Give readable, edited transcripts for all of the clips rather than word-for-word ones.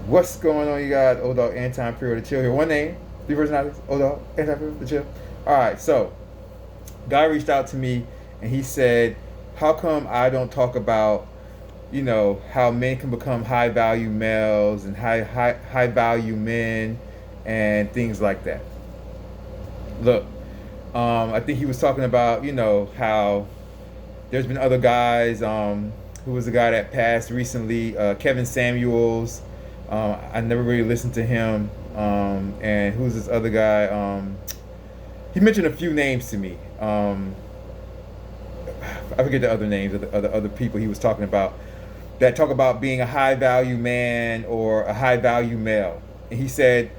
What's going on, you guys? Dogg, Anti-Imperial, the chill here. One name, three personalities. Dogg, Anti-Imperial, the chill. All right, so guy reached out to me and he said, "How come I don't talk about, how men can become high value males and high value men and things like that?" Look, I think he was talking about, how there's been other guys. Who was the guy that passed recently? Kevin Samuels. I never really listened to him. And who's this other guy? He mentioned a few names to me. I forget the other names of the other people he was talking about that talk about being a high value man or a high value male. And he said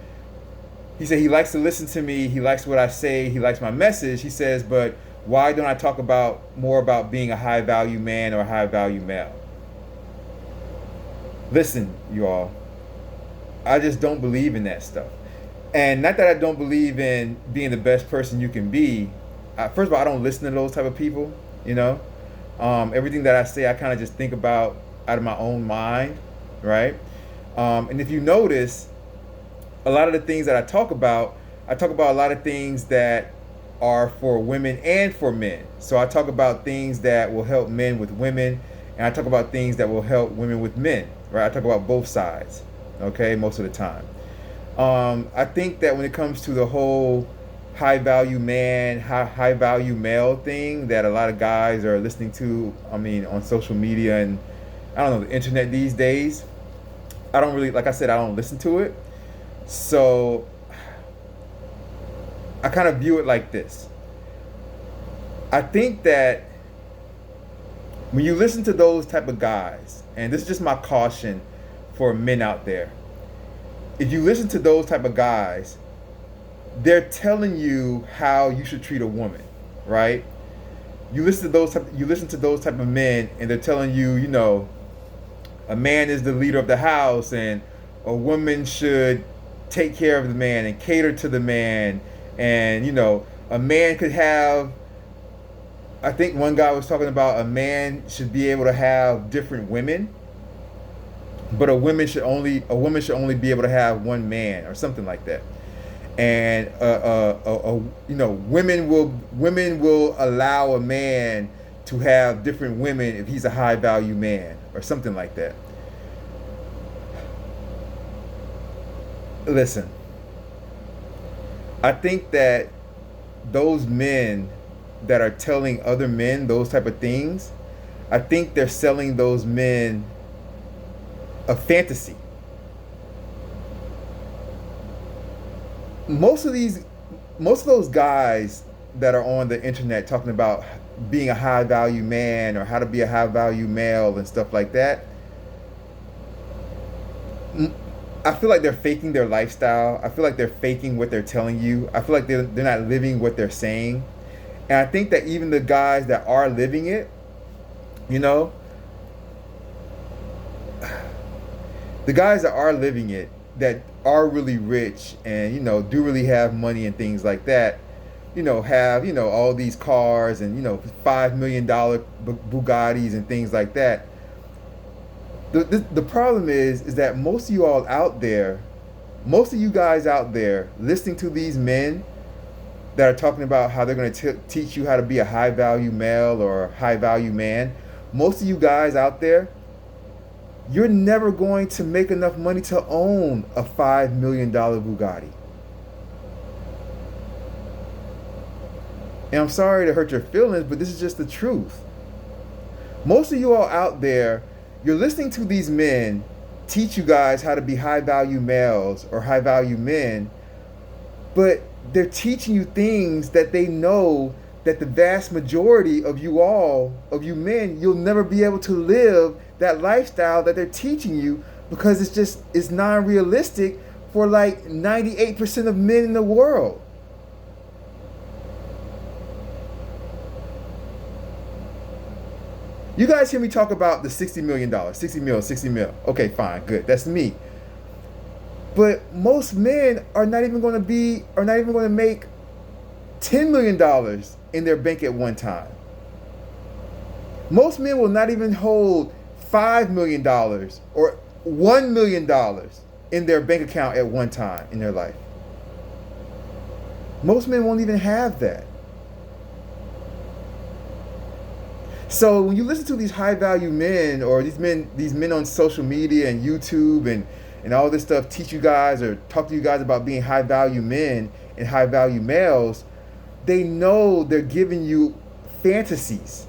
he likes to listen to me. He likes what I say. He likes my message. He says, but why don't I talk about more about being a high value man or a high value male? Listen, you all, I just don't believe in that stuff. And not that I don't believe in being the best person you can be. First of all, I don't listen to those type of people. You know, everything that I say, I kind of just think about out of my own mind, right? And if you notice, a lot of the things that I talk about a lot of things that are for women and for men. So I talk about things that will help men with women, and I talk about things that will help women with men, right? I talk about both sides, okay, most of the time. I think that when it comes to the whole high value man, high value male thing that a lot of guys are listening to, I mean, on social media and I don't know, the internet these days, I don't really, like I said, I don't listen to it. So I kind of view it like this. I think that when you listen to those type of guys, and this is just my caution for men out there, if you listen to those type of guys, they're telling you how you should treat a woman, right? You listen to those type of men, and they're telling you, a man is the leader of the house, and a woman should take care of the man and cater to the man, and a man could have. I think one guy was talking about a man should be able to have different women, but a woman should only be able to have one man or something like that. And women will allow a man to have different women if he's a high value man or something like that. Listen, I think that those men that are telling other men those type of things, I think they're selling those men a fantasy. Most of those guys that are on the internet talking about being a high value man or how to be a high value male and stuff like that, I feel like they're faking their lifestyle. I feel like they're faking what they're telling you. I feel like they're not living what they're saying. And I think that even the guys that are living it, you know, the guys that are living it, that are really rich and, do really have money and things like that, have, all these cars and, $5 million Bugattis and things like that. The problem is that most of you all out there, most of you guys out there listening to these men that are talking about how they're going to teach you how to be a high value male or high value man, most of you guys out there, you're never going to make enough money to own a $5 million Bugatti. And I'm sorry to hurt your feelings, but this is just the truth. Most of you all out there, you're listening to these men teach you guys how to be high value males or high value men, but they're teaching you things that they know that the vast majority of you men, you'll never be able to live that lifestyle that they're teaching you because it's non-realistic for like 98% of men in the world. You guys hear me talk about the $60 million, 60 mil, 60 mil. Okay, fine, good. That's me. But most men are not even going to make $10 million in their bank at one time. Most men will not even hold $5 million or $1 million in their bank account at one time in their life. Most men won't even have that. So when you listen to these high value men, or these men on social media and YouTube and all this stuff, teach you guys or talk to you guys about being high value men and high value males, they know they're giving you fantasies.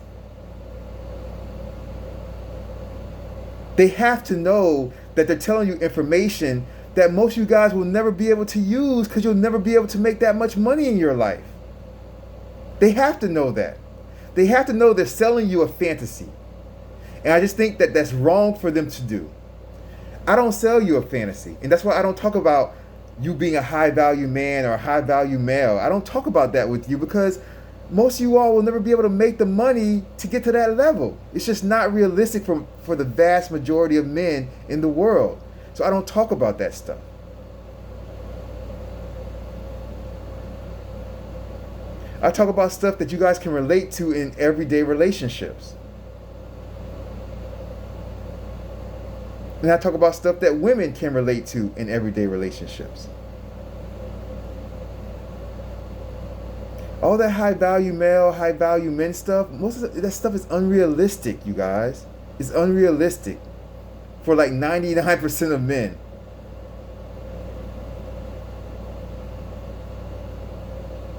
They have to know that they're telling you information that most of you guys will never be able to use, because you'll never be able to make that much money in your life. They have to know that. They have to know they're selling you a fantasy. And I just think that that's wrong for them to do. I don't sell you a fantasy. And that's why I don't talk about you being a high value man or a high value male. I don't talk about that with you, because most of you all will never be able to make the money to get to that level. It's just not realistic for the vast majority of men in the world. So I don't talk about that stuff. I talk about stuff that you guys can relate to in everyday relationships. And I talk about stuff that women can relate to in everyday relationships. All that high value male, high value men stuff, most of that stuff is unrealistic, you guys. It's unrealistic for like 99% of men.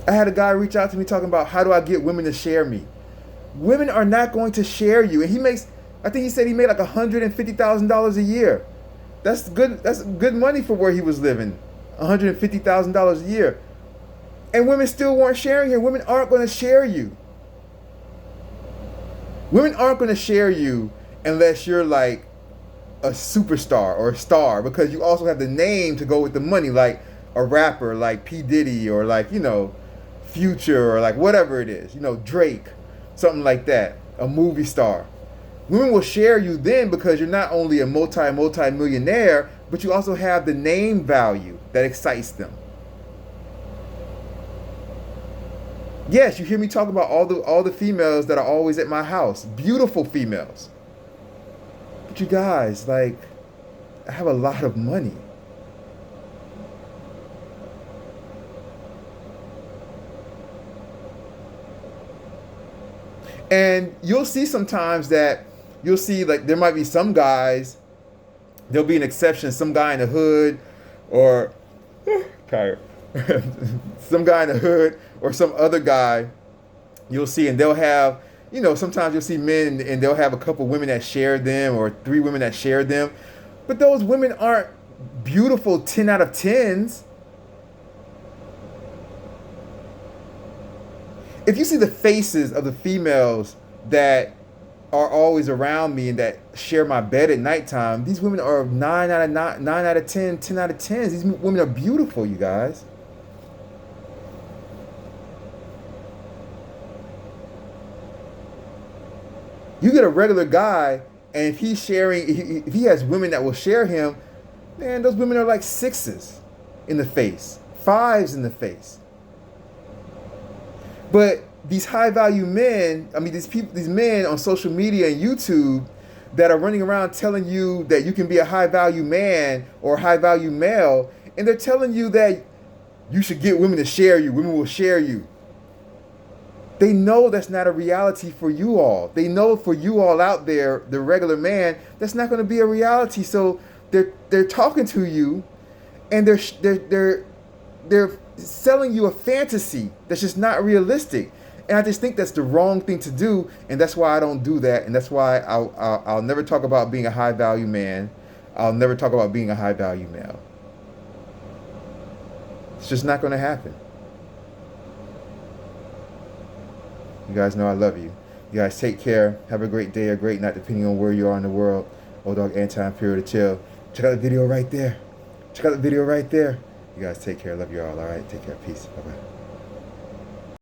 I had a guy reach out to me talking about, how do I get women to share me? Women are not going to share you. And I think he said he made like $150,000 a year. That's good money for where he was living. $150,000 a year. And women still weren't sharing him. Women aren't going to share you. Women aren't going to share you unless you're like a superstar or a star, because you also have the name to go with the money, like a rapper like P. Diddy, or like, Future, or like whatever it is, Drake, something like that, a movie star. Women will share you then because you're not only a multi-millionaire, but you also have the name value that excites them. Yes, you hear me talk about all the females that are always at my house, beautiful females. But you guys, like, I have a lot of money. And you'll see sometimes that like there might be some guys, there'll be an exception, some guy in the hood, or tired. Some guy in the hood or some other guy you'll see, and they'll have, sometimes you'll see men and they'll have a couple women that share them, or 3 women that share them. But those women aren't beautiful 10 out of 10s. If you see the faces of the females that are always around me and that share my bed at nighttime, these women are 9 out of 10, 10 out of 10s. These women are beautiful, you guys. You get a regular guy, and if he has women that will share him, man, those women are like 6s in the face, 5s in the face. But these high value men, these men on social media and YouTube that are running around telling you that you can be a high value man or a high value male, and they're telling you that you should get women to share you, women will share you. They know that's not a reality for you all. They know for you all out there, the regular man, that's not going to be a reality. So they're talking to you, and they're selling you a fantasy that's just not realistic. And I just think that's the wrong thing to do, and that's why I don't do that, and that's why I'll never talk about being a high value man. I'll never talk about being a high value male. It's just not going to happen. You guys know I love you. You guys take care. Have a great day or great night, depending on where you are in the world. Old Dog Anti-Imperial to chill. Check out the video right there. Check out the video right there. You guys take care. Love you all. All right. Take care. Peace. Bye-bye.